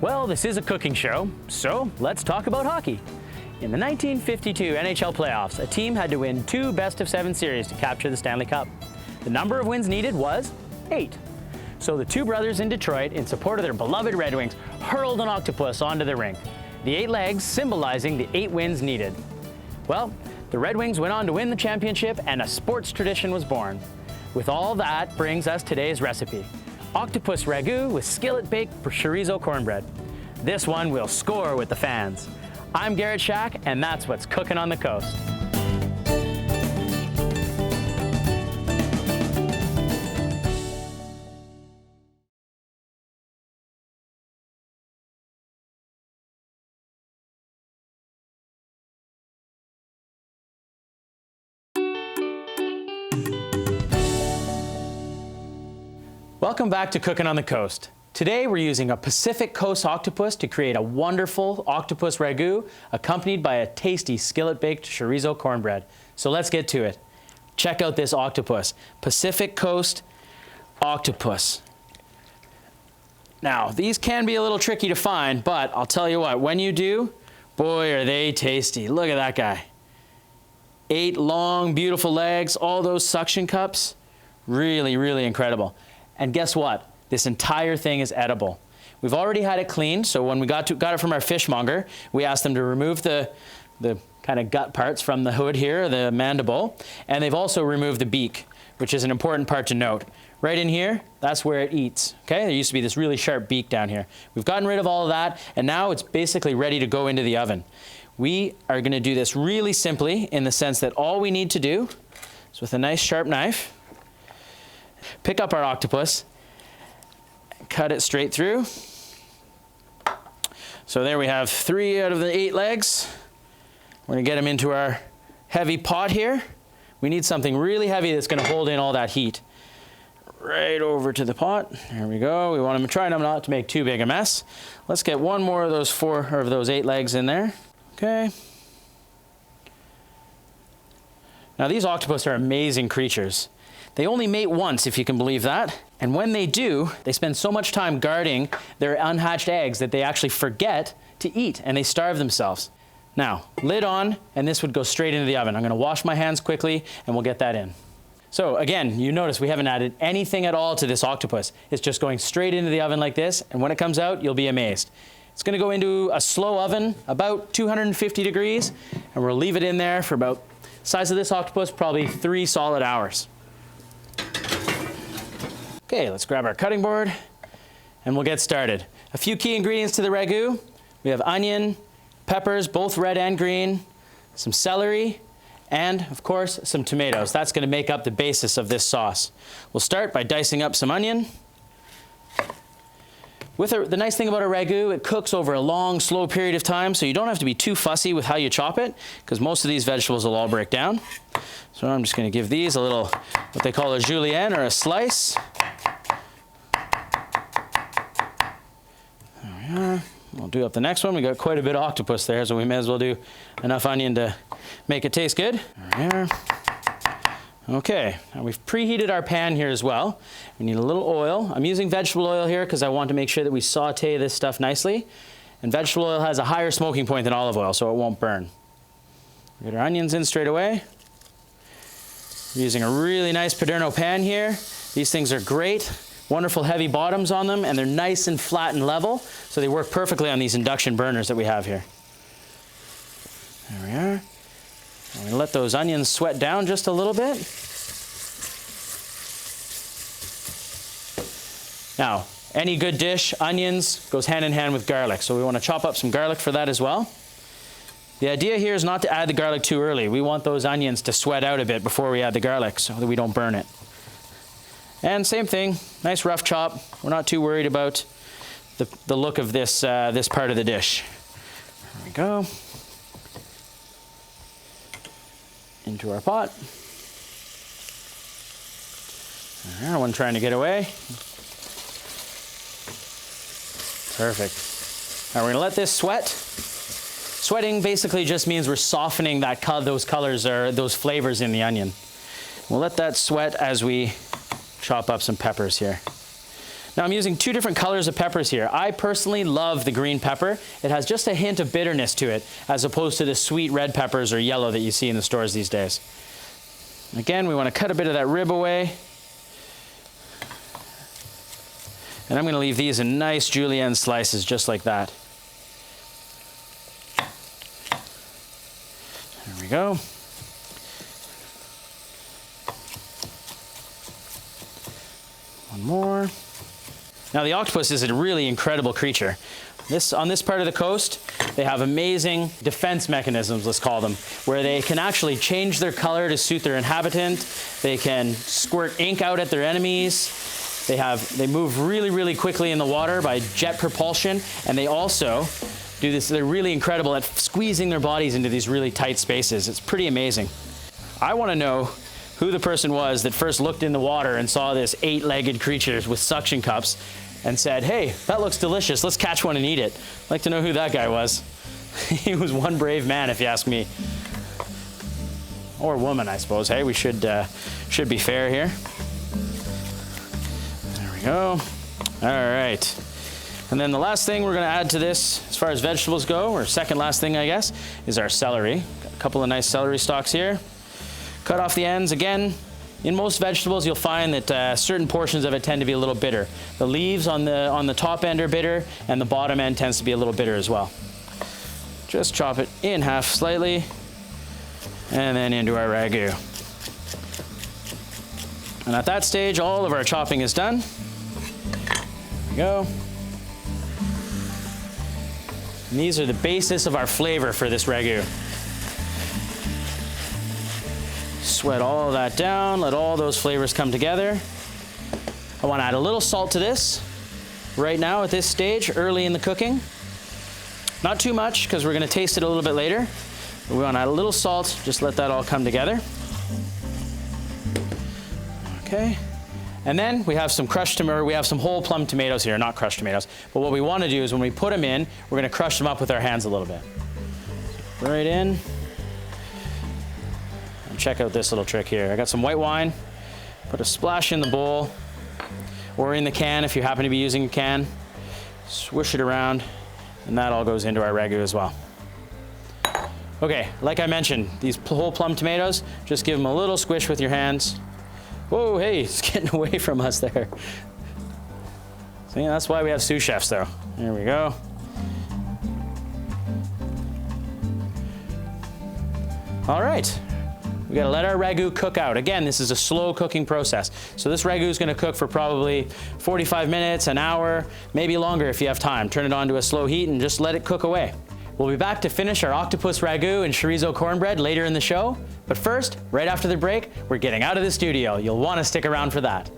Well, this is a cooking show, so let's talk about hockey. In the 1952 NHL playoffs, a team had to win 2 best-of-7 series to capture the Stanley Cup. The number of wins needed was 8. So the two brothers in Detroit, in support of their beloved Red Wings, hurled an octopus onto the rink, the 8 legs symbolizing the 8 wins needed. Well, the Red Wings went on to win the championship, and a sports tradition was born. With all that brings us today's recipe: octopus ragout with skillet-baked chorizo cornbread. This one will score with the fans. I'm Garret Schack, and that's what's cooking on the coast. Welcome back to Cooking on the Coast. Today we're using a Pacific Coast octopus to create a wonderful octopus ragout accompanied by a tasty skillet-baked chorizo cornbread. So let's get to it. Check out this octopus, Pacific Coast octopus. Now, these can be a little tricky to find, but I'll tell you what, when you do, boy, are they tasty. Look at that guy. 8 long, beautiful legs, all those suction cups. Really, really incredible. And guess what? This entire thing is edible. We've already had it cleaned, so when we got it from our fishmonger, we asked them to remove the kind of gut parts from the hood here, the mandible, and they've also removed the beak, which is an important part to note. Right in here, that's where it eats, okay? There used to be this really sharp beak down here. We've gotten rid of all of that, and now it's basically ready to go into the oven. We are gonna do this really simply in the sense that all we need to do is, with a nice sharp knife, pick up our octopus, cut it straight through. So there we have 3 out of the 8 legs. We're gonna get them into our heavy pot here. We need something really heavy that's gonna hold in all that heat. Right over to the pot. There we go. We want to try not to make too big a mess. Let's get one more of those 8 legs in there. Okay. Now these octopus are amazing creatures. They only mate once, if you can believe that. And when they do, they spend so much time guarding their unhatched eggs that they actually forget to eat, and they starve themselves. Now, lid on, and this would go straight into the oven. I'm gonna wash my hands quickly, and we'll get that in. So again, you notice we haven't added anything at all to this octopus. It's just going straight into the oven like this, and when it comes out, you'll be amazed. It's gonna go into a slow oven, about 250 degrees, and we'll leave it in there for about, size of this octopus, probably 3 solid hours. Okay, let's grab our cutting board and we'll get started. A few key ingredients to the ragout. We have onion, peppers, both red and green, some celery, and of course, some tomatoes. That's gonna make up the basis of this sauce. We'll start by dicing up some onion. The nice thing about a ragout, it cooks over a long, slow period of time, so you don't have to be too fussy with how you chop it, because most of these vegetables will all break down. So I'm just gonna give these a little, what they call a julienne, or a slice. There we are. We'll do up the next one. We got quite a bit of octopus there, so we may as well do enough onion to make it taste good. There we are. Okay, now we've preheated our pan here as well. We need a little oil. I'm using vegetable oil here because I want to make sure that we saute this stuff nicely. And vegetable oil has a higher smoking point than olive oil, so it won't burn. We get our onions in straight away. We're using a really nice Paderno pan here. These things are great. Wonderful heavy bottoms on them, and they're nice and flat and level, so they work perfectly on these induction burners that we have here. There we are. I'm going to let those onions sweat down just a little bit. Now, any good dish, onions goes hand in hand with garlic, so we want to chop up some garlic for that as well. The idea here is not to add the garlic too early. We want those onions to sweat out a bit before we add the garlic so that we don't burn it. And same thing, nice rough chop. We're not too worried about the look of this, this part of the dish. There we go. Into our pot. There, one trying to get away. Perfect. Now we're gonna let this sweat. Sweating basically just means we're softening those colors or those flavors in the onion. We'll let that sweat as we chop up some peppers here. Now I'm using 2 different colors of peppers here. I personally love the green pepper. It has just a hint of bitterness to it, as opposed to the sweet red peppers or yellow that you see in the stores these days. Again, we want to cut a bit of that rib away. And I'm going to leave these in nice julienne slices just like that. There we go. One more. Now the octopus is a really incredible creature. On this part of the coast, they have amazing defense mechanisms, let's call them, where they can actually change their color to suit their inhabitant. They can squirt ink out at their enemies. They move really, really quickly in the water by jet propulsion, and they also do this. They're really incredible at squeezing their bodies into these really tight spaces. It's pretty amazing. I want to know who the person was that first looked in the water and saw this 8-legged creature with suction cups and said, hey, that looks delicious, let's catch one and eat it. I'd like to know who that guy was. He was one brave man, if you ask me. Or woman, I suppose. Hey, we should be fair here. There we go. All right. And then the last thing we're gonna add to this, as far as vegetables go, or second last thing, I guess, is our celery. Got a couple of nice celery stalks here. Cut off the ends. Again, in most vegetables, you'll find that certain portions of it tend to be a little bitter. The leaves on the top end are bitter, and the bottom end tends to be a little bitter as well. Just chop it in half slightly, and then into our ragu. And at that stage, all of our chopping is done. There we go. And these are the basis of our flavor for this ragu. Sweat all of that down, let all those flavors come together. I want to add a little salt to this right now at this stage, early in the cooking. Not too much, because we're going to taste it a little bit later. But we want to add a little salt, just let that all come together. Okay. And then we have some whole plum tomatoes here, not crushed tomatoes. But what we want to do is when we put them in, we're going to crush them up with our hands a little bit. Right in. Check out this little trick here. I got some white wine, put a splash in the bowl or in the can if you happen to be using a can. Swish it around, and that all goes into our ragu as well. Okay, like I mentioned, these whole plum tomatoes, just give them a little squish with your hands. Whoa, hey, it's getting away from us there. So yeah, that's why we have sous chefs though. There we go. All right. We gotta let our ragu cook out. Again, this is a slow cooking process. So this ragu is gonna cook for probably 45 minutes, an hour, maybe longer if you have time. Turn it on to a slow heat and just let it cook away. We'll be back to finish our octopus ragu and chorizo cornbread later in the show. But first, right after the break, we're getting out of the studio. You'll wanna stick around for that.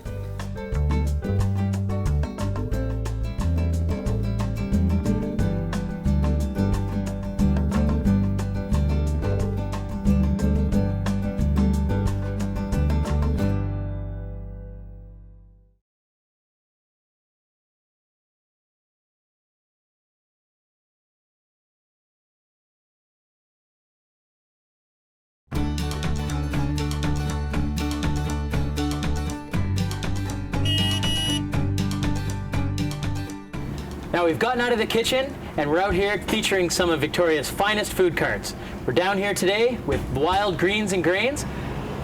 Now we've gotten out of the kitchen and we're out here featuring some of Victoria's finest food carts. We're down here today with Wild Greens and Grains.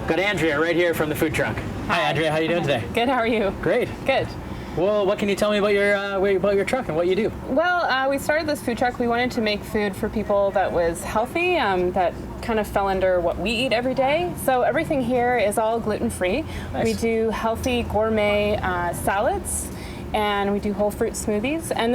Got Andrea right here from the food truck. Hi Andrea, how you doing today? Good, how are you? Great. Good. Well, what can you tell me about your truck and what you do? Well, we started this food truck. We wanted to make food for people that was healthy, that kind of fell under what we eat every day. So everything here is all gluten-free. Nice. We do healthy gourmet salads, and we do whole fruit smoothies. And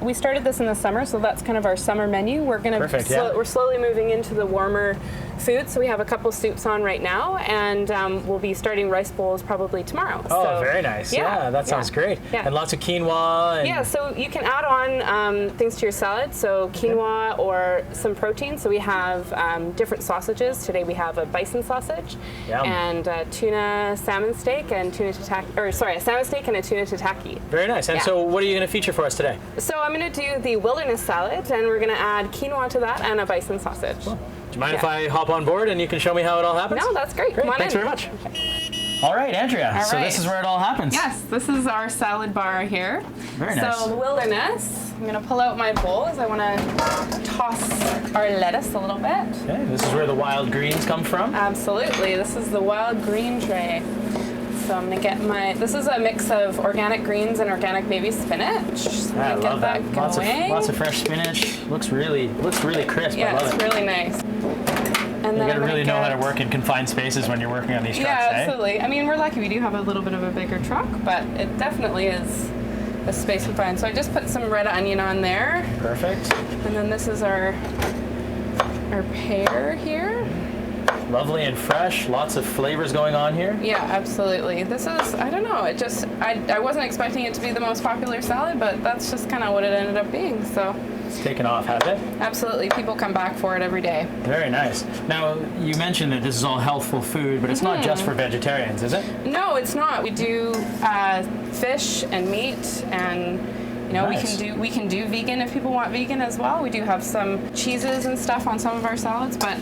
we started this in the summer, so that's kind of our summer menu. We're we're slowly moving into the warmer food. So we have a couple soups on right now, and we'll be starting rice bowls probably tomorrow. Oh, so, very nice. Yeah, that sounds great. Yeah. And lots of quinoa. And yeah, so you can add on things to your salad. So quinoa or some protein. So we have different sausages. Today we have a bison sausage. Yum. And tuna salmon steak and a salmon steak and a tuna tataki. Very nice. And so what are you going to feature for us today? So I'm going to do the wilderness salad, and we're going to add quinoa to that and a bison sausage. Cool. Do you mind if I hop on board and you can show me how it all happens? No, that's great. Great. Come on Thanks in. very much. Okay. All right, Andrea. All so right. this is where it all happens. Yes, this is our salad bar here. Very nice. So the wilderness, I'm gonna pull out my bowl as I wanna toss our lettuce a little bit. Okay, this is where the wild greens come from. Absolutely, this is the wild green tray. So I'm gonna get this is a mix of organic greens and organic baby spinach. So I'm I gonna love get that. going. Lots of fresh spinach. Looks really crisp. Yeah, I love it's it. really nice. And You then gotta really know how to work in confined spaces when you're working on these trucks, Yeah, eh? absolutely. I mean, we're lucky we do have a little bit of a bigger truck, but it definitely is a space we find. So I just put some red onion on there. Perfect. And then this is our pear here. Lovely and fresh. Lots of flavors going on here. Yeah, absolutely. This is, I don't know, it just, I wasn't expecting it to be the most popular salad, but that's just kind of what it ended up being, so. It's taken off, has it? Absolutely. People come back for it every day. Very nice. Now, you mentioned that this is all healthful food, but it's not just for vegetarians, is it? No, it's not. We do fish and meat, and you know, Nice. we can do vegan if people want vegan as well. We do have some cheeses and stuff on some of our salads, but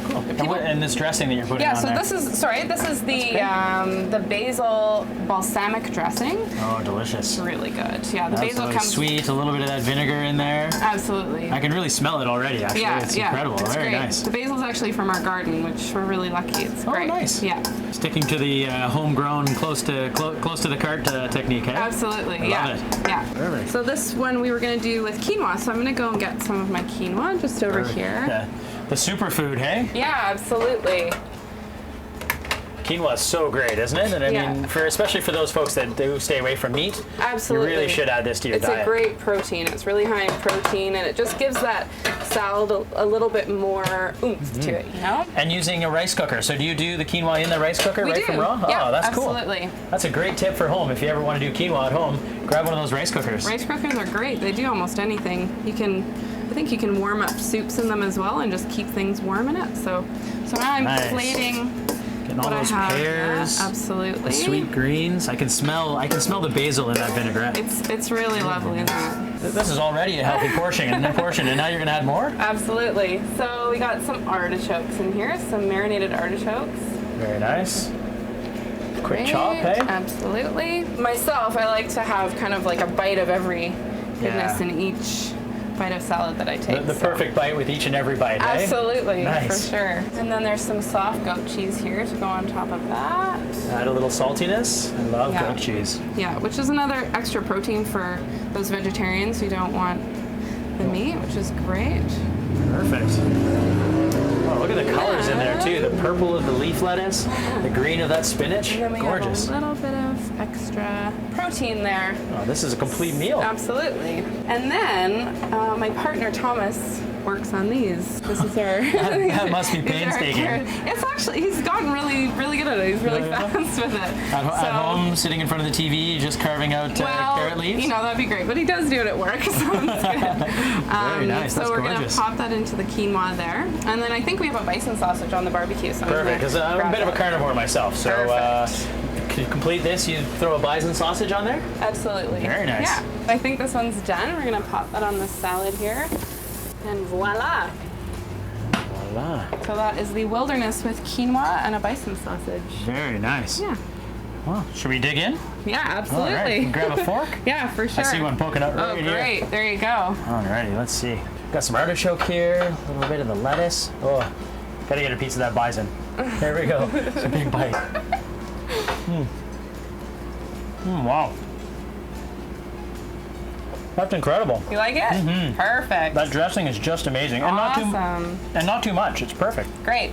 And this dressing that you're putting yeah. on So there. this is the basil balsamic dressing. Oh, delicious. Really good. Yeah, the basil Absolutely comes sweet, a little bit of that vinegar in there. absolutely. I can really smell it already, actually. Yeah, It's yeah, incredible. it's Very great. nice. The basil's actually from our garden, which we're really lucky. It's great. Nice. Yeah. Sticking to the homegrown, close to the cart technique, eh? Absolutely, I yeah. love it. Yeah. Perfect. So this one we were going to do with quinoa, so I'm going to go and get some of my quinoa just over here. The superfood, hey? Yeah, absolutely. Quinoa is so great, isn't it? And I Yeah. mean, especially for those folks that do stay away from meat, Absolutely. you really should add this to your It's diet. a great protein. It's really high in protein, and it just gives that salad a little bit more oomph to it, you know? And using a rice cooker. So do you do the quinoa in the rice cooker We right do. from raw? Yeah, oh, that's absolutely. cool. That's a great tip for home. If you ever want to do quinoa at home, grab one of those rice cookers. Rice cookers are great. They do almost anything. I think you can warm up soups in them as well and just keep things warm in it. So now I'm Nice. plating Getting all what those I have. pears, Yeah, absolutely. the sweet greens. I can smell the basil in that vinaigrette. It's really lovely, isn't it? This is already a healthy portion, and now you're gonna add more? Absolutely. So we got some artichokes in here, some marinated artichokes. Very nice. Quick Great. chop, hey? Absolutely. Myself, I like to have kind of like a bite of every goodness in each bite of salad that I take. The perfect bite with each and every bite, eh? Absolutely, Nice. for sure. And then there's some soft goat cheese here to go on top of that. Add a little saltiness. I love Yeah. goat cheese. Yeah, which is another extra protein for those vegetarians who don't want the meat, which is great. Perfect. Oh, look at the colors in there too. The purple of the leaf lettuce, the green of that spinach. And then we Gorgeous. have a little bit of extra protein there. Oh, this is a complete meal. Absolutely. And then my partner Thomas works on these. This is our. That must be these are our painstaking. carrots. It's actually, he's gotten really, really good at it. He's really fast with it. At home, sitting in front of the TV, just carving out carrot leaves. You know, that'd be great. But he does do it at work, so it's good. Very nice. So That's we're gorgeous. gonna pop that into the quinoa there, and then I think we have a bison sausage on the barbecue. So Perfect, because I'm a bit of a carnivore myself. So to complete this, you throw a bison sausage on there? Absolutely. Very nice. Yeah. I think this one's done. We're gonna pop that on the salad here, and voila. Voila. So that is the wilderness with quinoa and a bison sausage. Very nice. Yeah. Well, should we dig in? Yeah, All absolutely. right. Grab a fork. Yeah, for sure. I see one poking out right Oh, here. great. There you go. Alrighty, let's see. Got some artichoke here, a little bit of the lettuce. Oh, gotta get a piece of that bison. There we go. It's a big bite. Wow. That's incredible. You like it? Perfect. That dressing is just amazing. And Awesome. not too much. It's perfect. Great.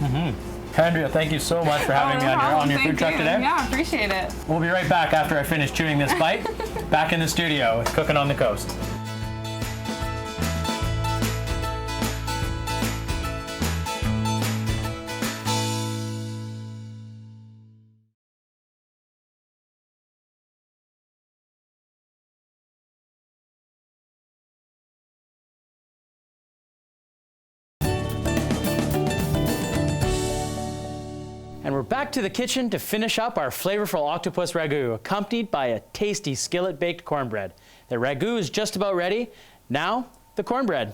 Andrea, thank you so much for having me on your food truck today. Yeah, appreciate it. We'll be right back after I finish chewing this bite. Back in the studio with Cookin on the Coast. And we're back to the kitchen to finish up our flavorful octopus ragout, accompanied by a tasty skillet baked cornbread. The ragout is just about ready. Now, the cornbread.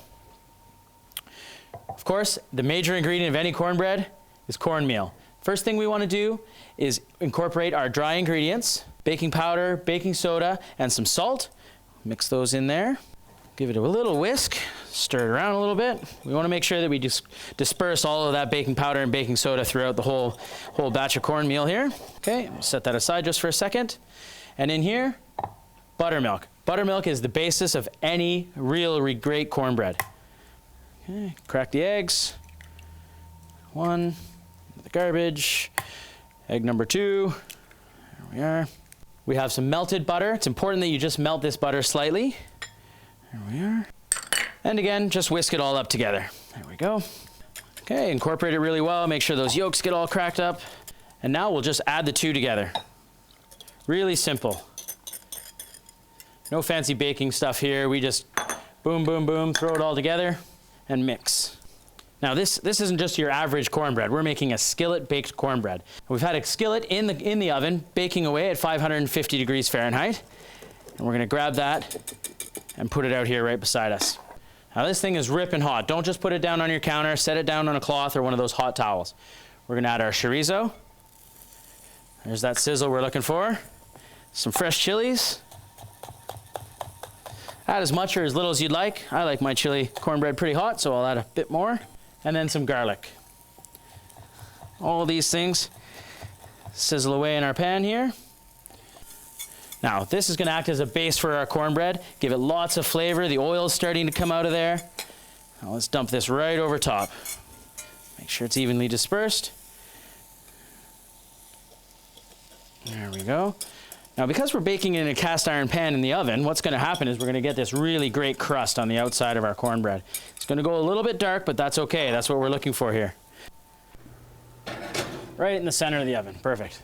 Of course, the major ingredient of any cornbread is cornmeal. First thing we want to do is incorporate our dry ingredients, baking powder, baking soda, and some salt. Mix those in there. Give it a little whisk, stir it around a little bit. We want to make sure that we disperse all of that baking powder and baking soda throughout the whole batch of cornmeal here. Okay, we'll set that aside just for a second. And in here, buttermilk. Buttermilk is the basis of any really great cornbread. Okay, crack the eggs. One, the garbage. Egg number 2. There we are. We have some melted butter. It's important that you just melt this butter slightly. There we are. And again, just whisk it all up together. There we go. Okay, incorporate it really well. Make sure those yolks get all cracked up. And now we'll just add the two together. Really simple. No fancy baking stuff here. We just boom, boom, boom, throw it all together and mix. Now this isn't just your average cornbread. We're making a skillet baked cornbread. We've had a skillet in the oven baking away at 550 degrees Fahrenheit. And we're gonna grab that and put it out here right beside us. Now this thing is ripping hot. Don't just put it down on your counter, set it down on a cloth or one of those hot towels. We're gonna add our chorizo. There's that sizzle we're looking for. Some fresh chilies. Add as much or as little as you'd like. I like my chili cornbread pretty hot, so I'll add a bit more. And then some garlic. All of these things sizzle away in our pan here. Now, this is going to act as a base for our cornbread. Give it lots of flavor. The oil is starting to come out of there. Now let's dump this right over top. Make sure it's evenly dispersed. There we go. Now, because we're baking in a cast iron pan in the oven, what's going to happen is we're going to get this really great crust on the outside of our cornbread. It's going to go a little bit dark, but that's okay. That's what we're looking for here. Right in the center of the oven. Perfect.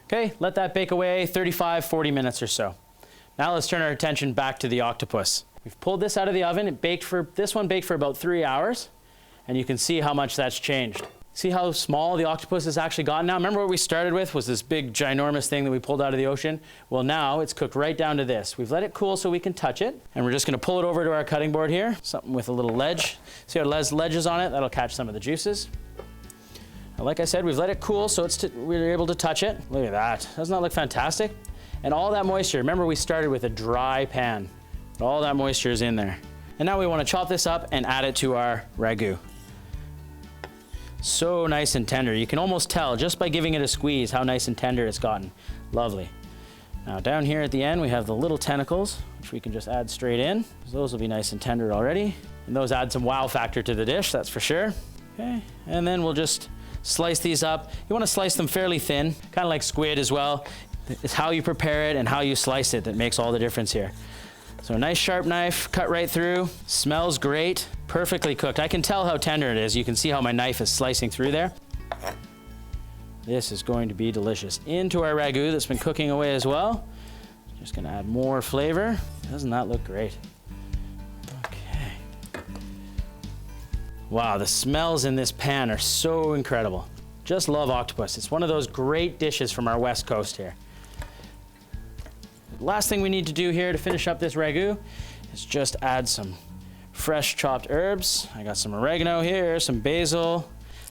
Okay, let that bake away 35, 40 minutes or so. Now let's turn our attention back to the octopus. We've pulled this out of the oven. This one baked for about 3 hours, and you can see how much that's changed. See how small the octopus has actually gotten now? Remember what we started with was this big ginormous thing that we pulled out of the ocean? Well, now it's cooked right down to this. We've let it cool so we can touch it, and we're just gonna pull it over to our cutting board here, something with a little ledge. See how it ledges on it? That'll catch some of the juices. Now, like I said, we've let it cool so we're able to touch it. Look at that, doesn't that look fantastic? And all that moisture, remember we started with a dry pan. All that moisture is in there. And now we wanna chop this up and add it to our ragout. So nice and tender. You can almost tell just by giving it a squeeze how nice and tender it's gotten. Lovely. Now down here at the end we have the little tentacles, which we can just add straight in. Those will be nice and tender already. And those add some wow factor to the dish, that's for sure. Okay, and then we'll just slice these up. You want to slice them fairly thin, kind of like squid as well. It's how you prepare it and how you slice it that makes all the difference here. So a nice sharp knife, cut right through. Smells great, perfectly cooked. I can tell how tender it is. You can see how my knife is slicing through there. This is going to be delicious. Into our ragout that's been cooking away as well. Just gonna add more flavor. Doesn't that look great? Okay. Wow, the smells in this pan are so incredible. Just love octopus. It's one of those great dishes from our west coast here. Last thing we need to do here to finish up this ragout is just add some fresh chopped herbs. I got some oregano here, some basil.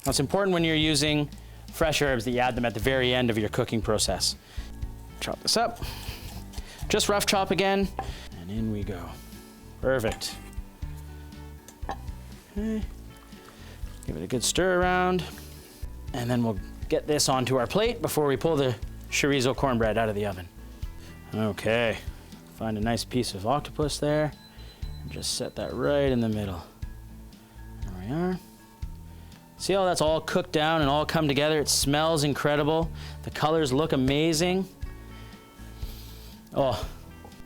Now it's important when you're using fresh herbs that you add them at the very end of your cooking process. Chop this up. Just rough chop again, and in we go. Perfect. Okay. Give it a good stir around, and then we'll get this onto our plate before we pull the chorizo cornbread out of the oven. Okay, find a nice piece of octopus there, and just set that right in the middle. There we are. See how that's all cooked down and all come together? It smells incredible. The colors look amazing. Oh,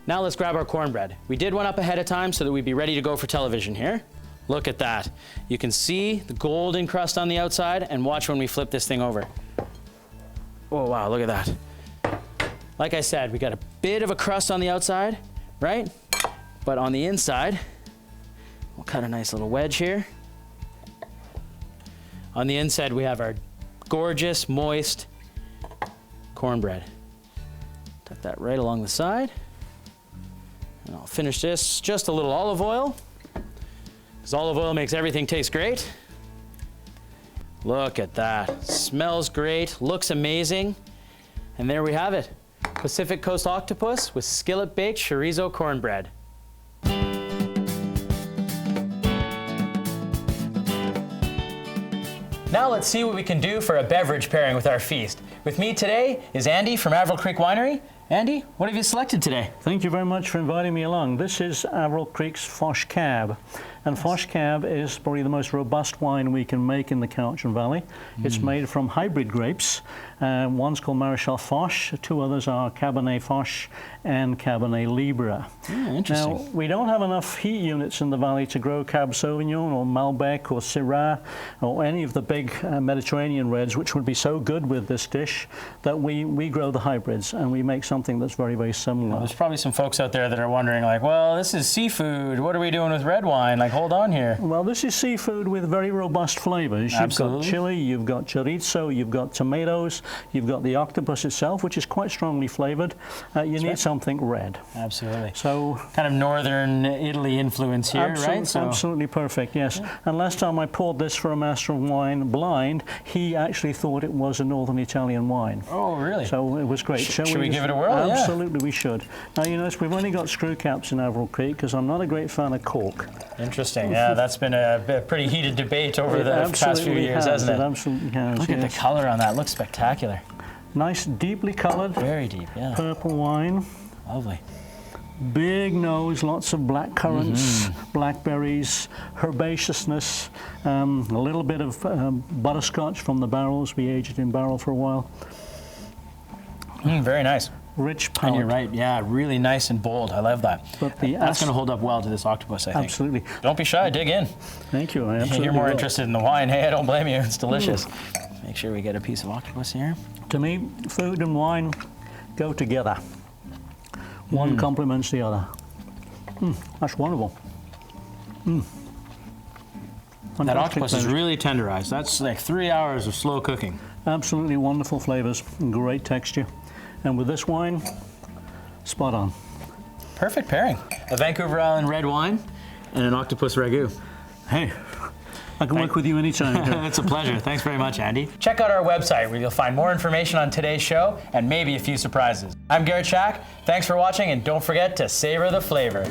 now let's grab our cornbread. We did one up ahead of time so that we'd be ready to go for television here. Look at that. You can see the golden crust on the outside, and watch when we flip this thing over. Oh wow, look at that. Like I said, we got a bit of a crust on the outside, right? But on the inside, we'll cut a nice little wedge here. On the inside, we have our gorgeous, moist cornbread. Tuck that right along the side. And I'll finish this just a little olive oil, because olive oil makes everything taste great. Look at that. Smells great, looks amazing. And there we have it. Pacific Coast octopus with skillet baked chorizo cornbread. Now let's see what we can do for a beverage pairing with our feast. With me today is Andy from Averill Creek Winery. Andy, what have you selected today? Thank you very much for inviting me along. This is Averill Creek's Foch Cab. And Foch Cab is probably the most robust wine we can make in the Cowichan Valley. It's made from hybrid grapes. One's called Maréchal Foch, two others are Cabernet Foch and Cabernet Libra. Interesting. Now, we don't have enough heat units in the valley to grow Cab Sauvignon or Malbec or Syrah or any of the big Mediterranean reds, which would be so good with this dish, that we grow the hybrids and we make something that's very, very similar. Well, there's probably some folks out there that are wondering, like, well, this is seafood. What are we doing with red wine? Like, hold on here. Well, this is seafood with very robust flavors. Absolutely. You've got chili, you've got chorizo, you've got tomatoes, you've got the octopus itself, which is quite strongly flavored. You need something red. Absolutely. So kind of northern Italy influence here, right? So absolutely perfect, yes. Yeah. And last time I poured this for a Master of Wine blind, he actually thought it was a northern Italian wine. Oh, really? So it was great. Should we give it a whirl? Absolutely, we should. Now, you notice we've only got screw caps in Averill Creek because I'm not a great fan of cork. Interesting. Yeah, that's been a pretty heated debate over the past few years, hasn't it? It absolutely has. Look at the color on that. Looks spectacular. Nice, deeply colored. Very deep, yeah. Purple wine. Lovely. Big nose, lots of black currants, blackberries, herbaceousness, a little bit of butterscotch from the barrels. We aged it in barrel for a while. Very nice. Rich palate. And you're right, yeah, really nice and bold. I love that. But that's going to hold up well to this octopus, I think. Absolutely. Don't be shy, dig in. Thank you, I absolutely You're more will. interested in the wine. Hey, I don't blame you, it's delicious. Make sure we get a piece of octopus here. To me, food and wine go together. One complements the other. That's wonderful. That octopus is really tenderized. That's like 3 hours of slow cooking. Absolutely wonderful flavors and great texture. And with this wine, spot on. Perfect pairing. A Vancouver Island red wine and an octopus ragout. Hey, I can work with you anytime. It's a pleasure. Thanks very much, Andy. Check out our website where you'll find more information on today's show and maybe a few surprises. I'm Garret Schack. Thanks for watching, and don't forget to savor the flavor.